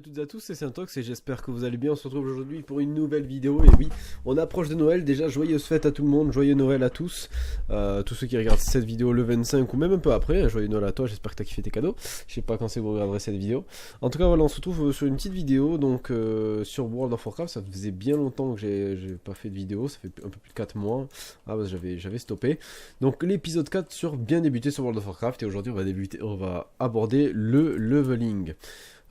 à toutes et à tous, c'est Saintox et j'espère que vous allez bien. On se retrouve aujourd'hui pour une nouvelle vidéo. Et oui, on approche de Noël. Déjà, joyeuses fêtes à tout le monde, joyeux Noël à tous. Tous ceux qui regardent cette vidéo le 25 ou même un peu après. Joyeux Noël à toi, j'espère que tu as kiffé tes cadeaux. Je sais pas quand c'est que vous regarderez cette vidéo. En tout cas, voilà, on se retrouve sur une petite vidéo donc sur World of Warcraft. Ça faisait bien longtemps que j'ai pas fait de vidéo. Ça fait un peu plus de 4 mois. Ah, bah, j'avais stoppé. Donc, l'épisode 4 sur bien débuter sur World of Warcraft. Et aujourd'hui, on va aborder le leveling.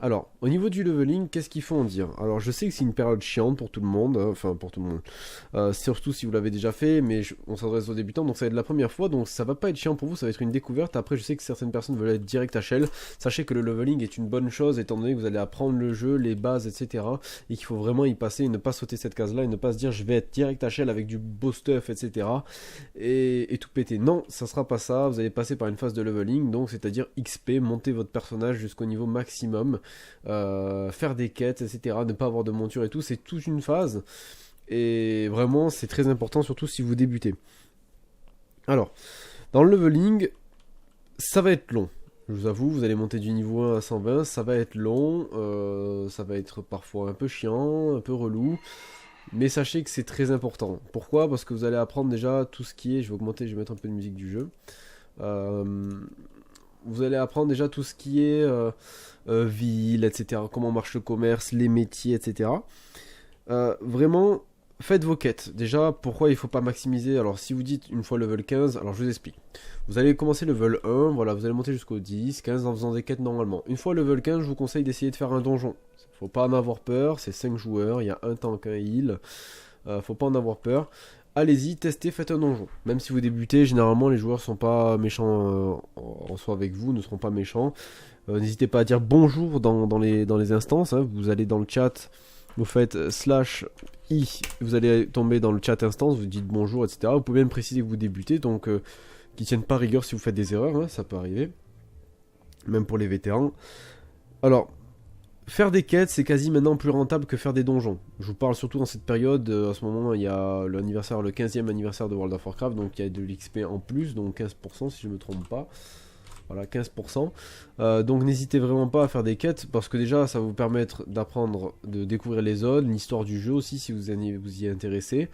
Alors, au niveau du leveling, qu'est-ce qu'il faut en dire? Alors, je sais que c'est une période chiante pour tout le monde, hein, enfin pour tout le monde, surtout si vous l'avez déjà fait, mais on s'adresse aux débutants, donc ça va être la première fois, donc ça va pas être chiant pour vous, ça va être une découverte. Après, je sais que certaines personnes veulent être direct à Shell. Sachez que le leveling est une bonne chose, étant donné que vous allez apprendre le jeu, les bases, etc. Et qu'il faut vraiment y passer et ne pas sauter cette case-là, et ne pas se dire je vais être direct à Shell avec du beau stuff, etc. Et tout péter. Non, ça sera pas ça, vous allez passer par une phase de leveling, donc c'est-à-dire XP, monter votre personnage jusqu'au niveau maximum. Faire des quêtes, etc. Ne pas avoir de monture et tout, c'est toute une phase. Et vraiment, c'est très important, surtout si vous débutez. Alors, dans le leveling, ça va être long. Je vous avoue, vous allez monter du niveau 1 à 120, ça va être long, ça va être parfois un peu chiant, un peu relou. Mais sachez que c'est très important. Pourquoi? Parce que vous allez apprendre déjà tout ce qui est... Je vais mettre un peu de musique du jeu. Vous allez apprendre déjà tout ce qui est ville, etc. Comment marche le commerce, les métiers, etc. Vraiment, faites vos quêtes. Déjà, pourquoi il ne faut pas maximiser? Alors, si vous dites une fois level 15, alors je vous explique. Vous allez commencer level 1, voilà, vous allez monter jusqu'au 10, 15 en faisant des quêtes normalement. Une fois level 15, je vous conseille d'essayer de faire un donjon. Faut pas en avoir peur, c'est 5 joueurs, il y a un tank, un heal. Faut pas en avoir peur. Allez-y, testez, faites un donjon. Même si vous débutez, généralement les joueurs sont pas méchants en soi avec vous, ne seront pas méchants. N'hésitez pas à dire bonjour dans les instances. Hein. Vous allez dans le chat, vous faites /i, vous allez tomber dans le chat instance, vous dites bonjour, etc. Vous pouvez même préciser que vous débutez, donc qu'ils tiennent pas rigueur si vous faites des erreurs, hein, ça peut arriver. Même pour les vétérans. Alors, faire des quêtes, c'est quasi maintenant plus rentable que faire des donjons. Je vous parle surtout dans cette période, à ce moment, il y a le 15e anniversaire de World of Warcraft, donc il y a de l'XP en plus, donc 15% si je ne me trompe pas. Voilà, 15%. Donc n'hésitez vraiment pas à faire des quêtes, parce que déjà, ça va vous permettre d'apprendre, de découvrir les zones, l'histoire du jeu aussi, si vous y intéressez.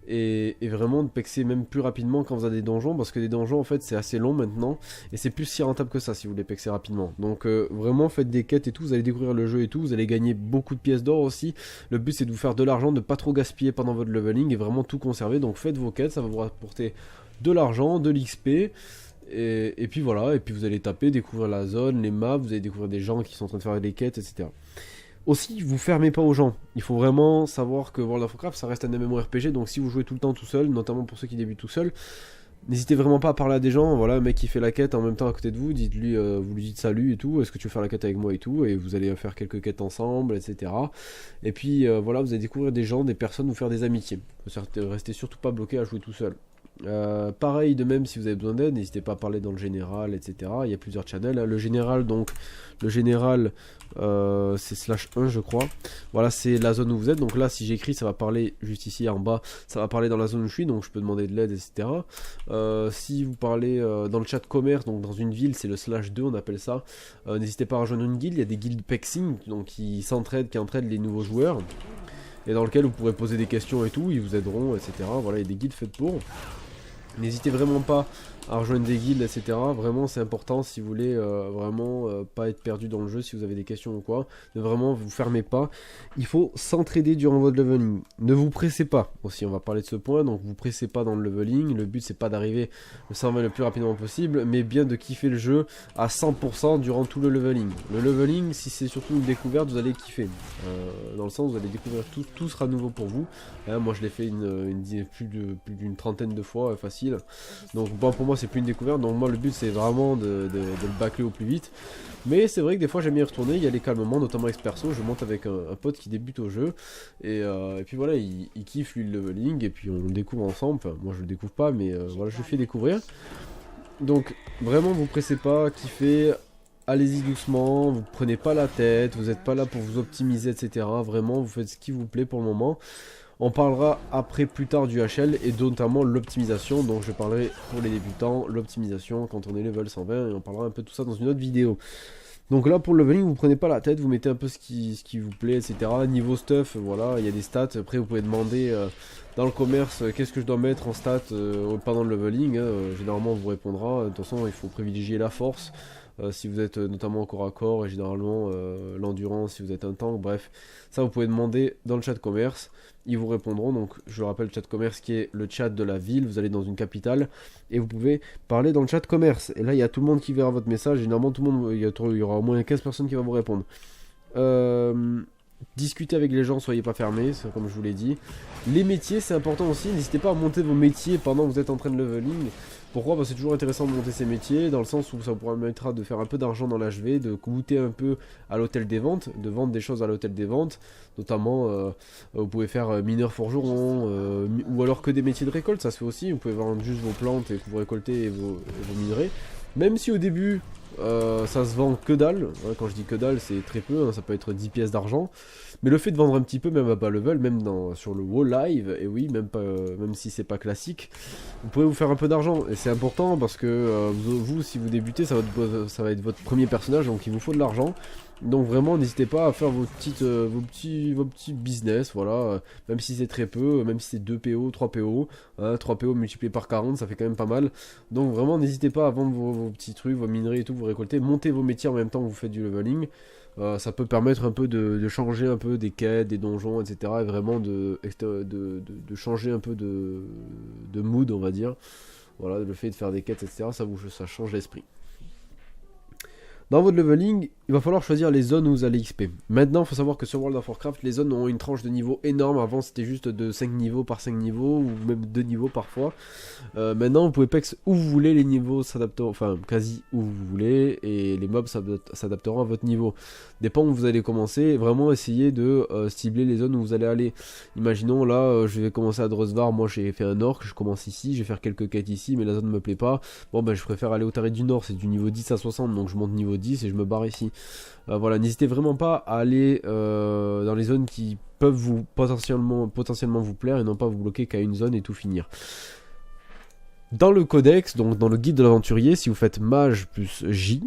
Et vraiment de pexer même plus rapidement quand vous avez des donjons, parce que des donjons en fait c'est assez long maintenant et c'est plus si rentable que ça si vous les pexez rapidement. Donc vraiment faites des quêtes et tout, vous allez découvrir le jeu et tout, vous allez gagner beaucoup de pièces d'or aussi. Le but c'est de vous faire de l'argent, de pas trop gaspiller pendant votre leveling et vraiment tout conserver. Donc faites vos quêtes, ça va vous rapporter de l'argent, de l'XP. Et puis voilà, et puis vous allez taper, découvrir la zone, les maps, vous allez découvrir des gens qui sont en train de faire des quêtes, etc. Aussi, vous fermez pas aux gens. Il faut vraiment savoir que World of Warcraft, ça reste un MMORPG, donc si vous jouez tout le temps tout seul, notamment pour ceux qui débutent tout seul, n'hésitez vraiment pas à parler à des gens. Voilà, un mec qui fait la quête en même temps à côté de vous, dites-lui, vous lui dites salut et tout, est-ce que tu veux faire la quête avec moi et tout, et vous allez faire quelques quêtes ensemble, etc. Et puis voilà, vous allez découvrir des gens, des personnes, vous faire des amitiés. Restez surtout pas bloqué à jouer tout seul. Pareil de même si vous avez besoin d'aide, n'hésitez pas à parler dans le général, etc. Il y a plusieurs channels. Le général, donc le général c'est /1 je crois. Voilà, c'est la zone où vous êtes. Donc là si j'écris ça va parler juste ici en bas, ça va parler dans la zone où je suis, donc je peux demander de l'aide, etc. Si vous parlez dans le chat commerce, donc dans une ville, c'est le /2 on appelle ça. N'hésitez pas à rejoindre une guilde, il y a des guildes pexing, donc qui s'entraident, qui entraident les nouveaux joueurs. Et dans lequel vous pourrez poser des questions et tout, ils vous aideront, etc. Voilà, il y a des guides faits pour. N'hésitez vraiment pas à rejoindre des guildes, etc. Vraiment, c'est important si vous voulez vraiment pas être perdu dans le jeu, si vous avez des questions ou quoi. Ne vraiment, vous fermez pas. Il faut s'entraider durant votre leveling. Ne vous pressez pas. Aussi, on va parler de ce point. Donc, vous pressez pas dans le leveling. Le but, c'est pas d'arriver le 120 le plus rapidement possible, mais bien de kiffer le jeu à 100% durant tout le leveling. Le leveling, si c'est surtout une découverte, vous allez kiffer. Dans le sens, vous allez découvrir tout sera nouveau pour vous. Moi, je l'ai fait plus d'une trentaine de fois, facile. Donc, bon, pour moi, c'est plus une découverte, donc moi le but c'est vraiment de le bâcler au plus vite. Mais c'est vrai que des fois j'aime bien y retourner, y aller calmement, notamment avec ce perso. Je monte avec un pote qui débute au jeu et puis voilà, il kiffe lui le leveling et puis on le découvre ensemble. Enfin, moi je le découvre pas, mais voilà, je le fais découvrir. Donc vraiment vous pressez pas, kiffez, allez-y doucement, vous prenez pas la tête, vous n'êtes pas là pour vous optimiser, etc. Vraiment vous faites ce qui vous plaît pour le moment. On parlera après plus tard du HL et notamment l'optimisation, donc je parlerai pour les débutants, l'optimisation quand on est level 120 et on parlera un peu de tout ça dans une autre vidéo. Donc là pour le leveling vous prenez pas la tête, vous mettez un peu ce qui vous plaît, etc. Niveau stuff, voilà, il y a des stats. Après vous pouvez demander dans le commerce qu'est-ce que je dois mettre en stats pendant le leveling, hein. Généralement on vous répondra. De toute façon il faut privilégier la force. Si vous êtes notamment au corps à corps et généralement l'endurance si vous êtes un tank, bref, ça vous pouvez demander dans le chat commerce, ils vous répondront. Donc je rappelle le chat commerce qui est le chat de la ville, vous allez dans une capitale et vous pouvez parler dans le chat commerce, et là il y a tout le monde qui verra votre message, et généralement tout le monde, il y aura au moins 15 personnes qui vont vous répondre. Discutez avec les gens, soyez pas fermés, comme je vous l'ai dit. Les métiers c'est important aussi, n'hésitez pas à monter vos métiers pendant que vous êtes en train de leveling. Pourquoi? Parce que c'est toujours intéressant de monter ses métiers, dans le sens où ça vous permettra de faire un peu d'argent dans l'HV, de goûter un peu à l'hôtel des ventes, de vendre des choses à l'hôtel des ventes, notamment vous pouvez faire mineur forgeron, ou alors que des métiers de récolte, ça se fait aussi, vous pouvez vendre juste vos plantes et que vous récoltez et vos minerais. Même si au début ça se vend que dalle, hein, quand je dis que dalle c'est très peu, hein, ça peut être 10 pièces d'argent, mais le fait de vendre un petit peu même à bas level, même sur le WoW live, et oui même si c'est pas classique, vous pouvez vous faire un peu d'argent, et c'est important parce que vous si vous débutez ça va être votre premier personnage, donc il vous faut de l'argent. Donc vraiment n'hésitez pas à faire vos petits business, voilà, même si c'est très peu, même si c'est 2 PO, 3 PO, hein, 3 PO multiplié par 40 ça fait quand même pas mal. Donc vraiment n'hésitez pas à vendre vos petits trucs, vos minerais et tout, vous récoltez, montez vos métiers en même temps que vous faites du leveling. Ça peut permettre un peu de changer un peu des quêtes, des donjons, etc. Et vraiment de changer un peu de mood, on va dire. Voilà, le fait de faire des quêtes, etc. Ça change l'esprit. Dans votre leveling, il va falloir choisir les zones où vous allez XP. Maintenant, il faut savoir que sur World of Warcraft, les zones ont une tranche de niveau énorme. Avant, c'était juste de 5 niveaux par 5 niveaux, ou même 2 niveaux parfois. Maintenant, vous pouvez pex où vous voulez, les niveaux s'adapteront, enfin, quasi où vous voulez, et les mobs s'adapteront à votre niveau. Dépend où vous allez commencer, vraiment essayez de cibler les zones où vous allez aller. Imaginons, là, je vais commencer à Drosvar, moi j'ai fait un orc, je commence ici, je vais faire quelques quêtes ici, mais la zone me plaît pas. Bon, ben, je préfère aller au Taré du Nord, c'est du niveau 10 à 60, donc je monte niveau 10 et je me barre ici. Voilà, n'hésitez vraiment pas à aller dans les zones qui peuvent vous potentiellement vous plaire et non pas vous bloquer qu'à une zone et tout finir. Dans le codex, donc dans le guide de l'aventurier, si vous faites mage plus J,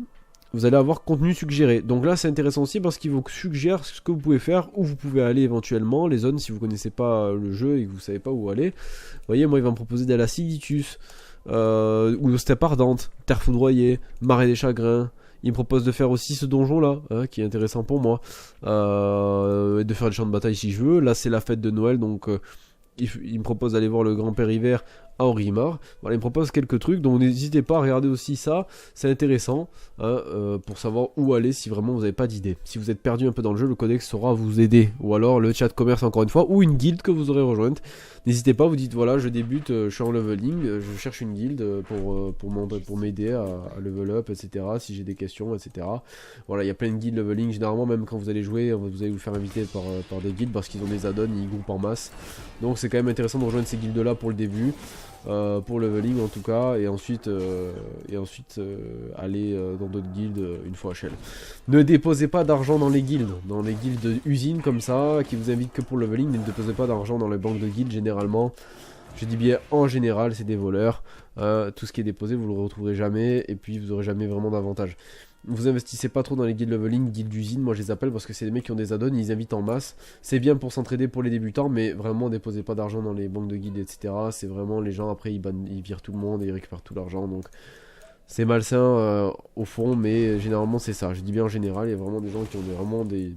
vous allez avoir contenu suggéré. Donc là c'est intéressant aussi parce qu'il vous suggère ce que vous pouvez faire, où vous pouvez aller éventuellement, les zones si vous connaissez pas le jeu et que vous savez pas où aller. Vous voyez, moi il va me proposer d'aller à Siditus, ou Steppe Ardente, Terre Foudroyée, Marais des Chagrins. Il me propose de faire aussi ce donjon là, hein, qui est intéressant pour moi, de faire des champs de bataille si je veux. Là c'est la fête de Noël, donc il me propose d'aller voir le grand-père hiver à Orgrimmar. Voilà, il me propose quelques trucs, donc n'hésitez pas à regarder aussi ça, c'est intéressant, hein, pour savoir où aller si vraiment vous n'avez pas d'idée. Si vous êtes perdu un peu dans le jeu, le codex saura vous aider, ou alors le chat commerce encore une fois, ou une guilde que vous aurez rejointe. N'hésitez pas, vous dites voilà, je débute, je suis en leveling, je cherche une guilde pour m'aider à level up, etc. Si j'ai des questions, etc. Voilà, il y a plein de guildes leveling, généralement même quand vous allez jouer, vous allez vous faire inviter par des guildes parce qu'ils ont des add-ons, ils groupent en masse. Donc c'est quand même intéressant de rejoindre ces guildes là pour le début. Pour leveling en tout cas, et ensuite aller dans d'autres guildes une fois HL. Ne déposez pas d'argent dans les guildes usines comme ça, qui vous invitent que pour le leveling. Ne déposez pas d'argent dans les banques de guildes généralement. Je dis bien en général, c'est des voleurs. Tout ce qui est déposé, vous le retrouverez jamais, et puis vous aurez jamais vraiment d'avantage. Vous investissez pas trop dans les guildes leveling, guildes d'usine, moi je les appelle parce que c'est des mecs qui ont des add-ons, ils invitent en masse. C'est bien pour s'entraider pour les débutants, mais vraiment déposez pas d'argent dans les banques de guildes, etc. C'est vraiment les gens, après ils virent tout le monde et ils récupèrent tout l'argent, donc c'est malsain au fond, mais généralement c'est ça. Je dis bien en général, il y a vraiment des gens qui ont vraiment des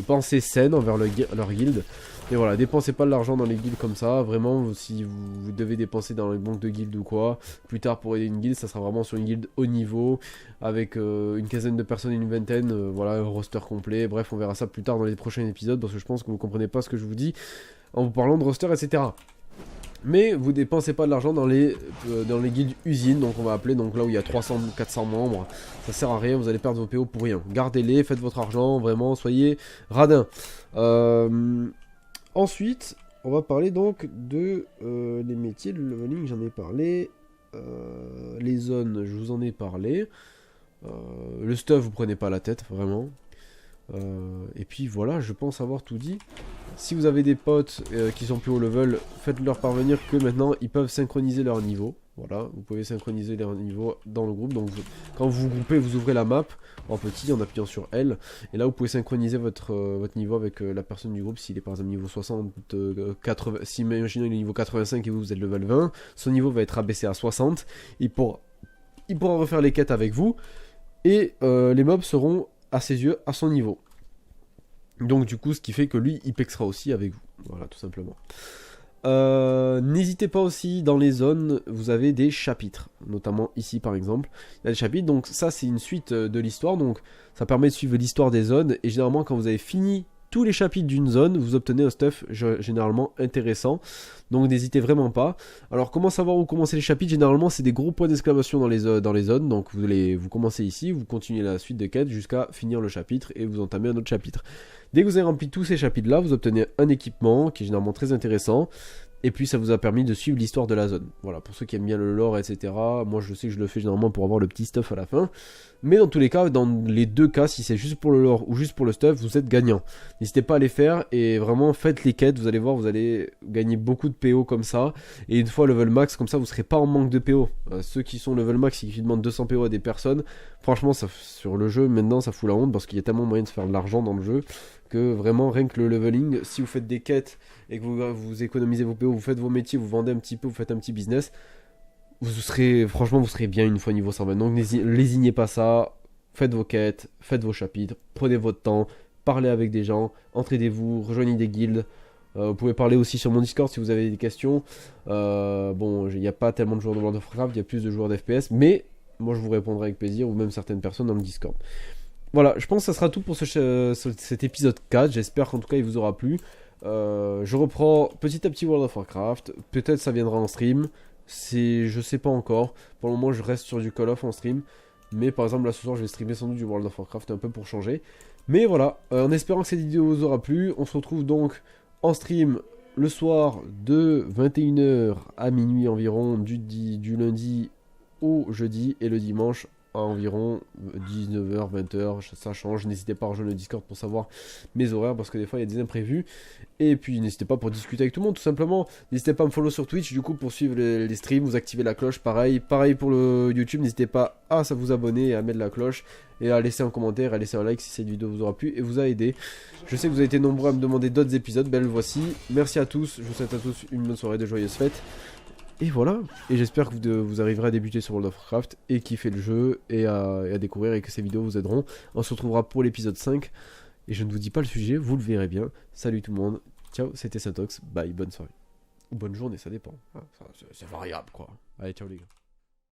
pensées saines envers leur guilde. Et voilà, dépensez pas de l'argent dans les guildes comme ça. Vraiment, si vous devez dépenser dans les banques de guildes ou quoi, plus tard pour aider une guilde, ça sera vraiment sur une guilde haut niveau, avec une quinzaine de personnes et une vingtaine, voilà, un roster complet. Bref, on verra ça plus tard dans les prochains épisodes, parce que je pense que vous comprenez pas ce que je vous dis en vous parlant de roster, etc. Mais vous dépensez pas de l'argent dans les guildes usines, donc on va appeler, donc là où il y a 300-400 membres, ça sert à rien, vous allez perdre vos PO pour rien. Gardez-les, faites votre argent, vraiment, soyez radins. Ensuite, on va parler donc de les métiers, le leveling, j'en ai parlé. Les zones, je vous en ai parlé. Le stuff, vous prenez pas la tête, vraiment. Et puis voilà, je pense avoir tout dit. Si vous avez des potes qui sont plus haut level, faites-leur parvenir que maintenant ils peuvent synchroniser leur niveau. Voilà, vous pouvez synchroniser les niveaux dans le groupe. Donc quand vous vous groupez, vous ouvrez la map en petit en appuyant sur L. Et là, vous pouvez synchroniser votre niveau avec la personne du groupe. S'il est par exemple niveau 60, 80, si imaginons il est niveau 85 et vous êtes level 20, son niveau va être abaissé à 60. Il pourra refaire les quêtes avec vous. Et les mobs seront à ses yeux à son niveau. Donc du coup, ce qui fait que lui, il pexera aussi avec vous. Voilà, tout simplement. N'hésitez pas aussi, dans les zones, vous avez des chapitres, notamment ici par exemple, il y a des chapitres, donc ça c'est une suite de l'histoire, donc ça permet de suivre l'histoire des zones, et généralement quand vous avez fini tous les chapitres d'une zone, vous obtenez un stuff généralement intéressant, donc n'hésitez vraiment pas. Alors comment savoir où commencer les chapitres? Généralement c'est des gros points d'exclamation dans les zones, donc vous commencez ici, vous continuez la suite de quêtes jusqu'à finir le chapitre, et vous entamez un autre chapitre. Dès que vous avez rempli tous ces chapitres là, vous obtenez un équipement qui est généralement très intéressant. Et puis ça vous a permis de suivre l'histoire de la zone. Voilà, pour ceux qui aiment bien le lore, etc. Moi je sais que je le fais généralement pour avoir le petit stuff à la fin. Mais dans tous les cas, dans les deux cas, si c'est juste pour le lore ou juste pour le stuff, vous êtes gagnant. N'hésitez pas à les faire et vraiment faites les quêtes, vous allez voir, vous allez gagner beaucoup de PO comme ça. Et une fois level max, comme ça vous serez pas en manque de PO. Ceux qui sont level max et qui demandent 200 PO à des personnes, franchement ça, sur le jeu maintenant ça fout la honte parce qu'il y a tellement moyen de se faire de l'argent dans le jeu que vraiment rien que le leveling, si vous faites des quêtes et que vous économisez vos PO, vous faites vos métiers, vous vendez un petit peu, vous faites un petit business, franchement vous serez bien une fois niveau 120. Donc lésignez pas ça, faites vos quêtes, faites vos chapitres, prenez votre temps, parlez avec des gens, entraidez-vous, rejoignez des guildes. Vous pouvez parler aussi sur mon Discord si vous avez des questions. Bon, il n'y a pas tellement de joueurs de World of Warcraft, il y a plus de joueurs d'FPS, mais moi je vous répondrai avec plaisir, ou même certaines personnes dans le Discord. Voilà, je pense que ça sera tout pour cet épisode 4. J'espère qu'en tout cas il vous aura plu. Je reprends petit à petit World of Warcraft. Peut-être ça viendra en stream. Je sais pas encore. Pour le moment, je reste sur du Call of en stream. Mais par exemple, là ce soir, je vais streamer sans doute du World of Warcraft un peu pour changer. Mais voilà, en espérant que cette vidéo vous aura plu. On se retrouve donc en stream le soir de 21h à minuit environ, du lundi au jeudi, et le dimanche à environ 19h, 20h, ça change. N'hésitez pas à rejoindre le Discord pour savoir mes horaires parce que des fois il y a des imprévus. Et puis n'hésitez pas pour discuter avec tout le monde tout simplement. N'hésitez pas à me follow sur Twitch du coup pour suivre les streams, vous activez la cloche, pareil pour le YouTube. N'hésitez pas à vous abonner et à mettre la cloche et à laisser un commentaire, à laisser un like si cette vidéo vous aura plu et vous a aidé. Je sais que vous avez été nombreux à me demander d'autres épisodes, ben le voici. Merci à tous, je vous souhaite à tous une bonne soirée, de joyeuses fêtes. Et voilà, et j'espère que vous arriverez à débuter sur World of Warcraft et kiffer le jeu et à découvrir, et que ces vidéos vous aideront. On se retrouvera pour l'épisode 5 et je ne vous dis pas le sujet, vous le verrez bien. Salut tout le monde, ciao, c'était Syntox, bye, bonne soirée. Ou bonne journée, ça dépend. C'est variable quoi. Allez, ciao les gars.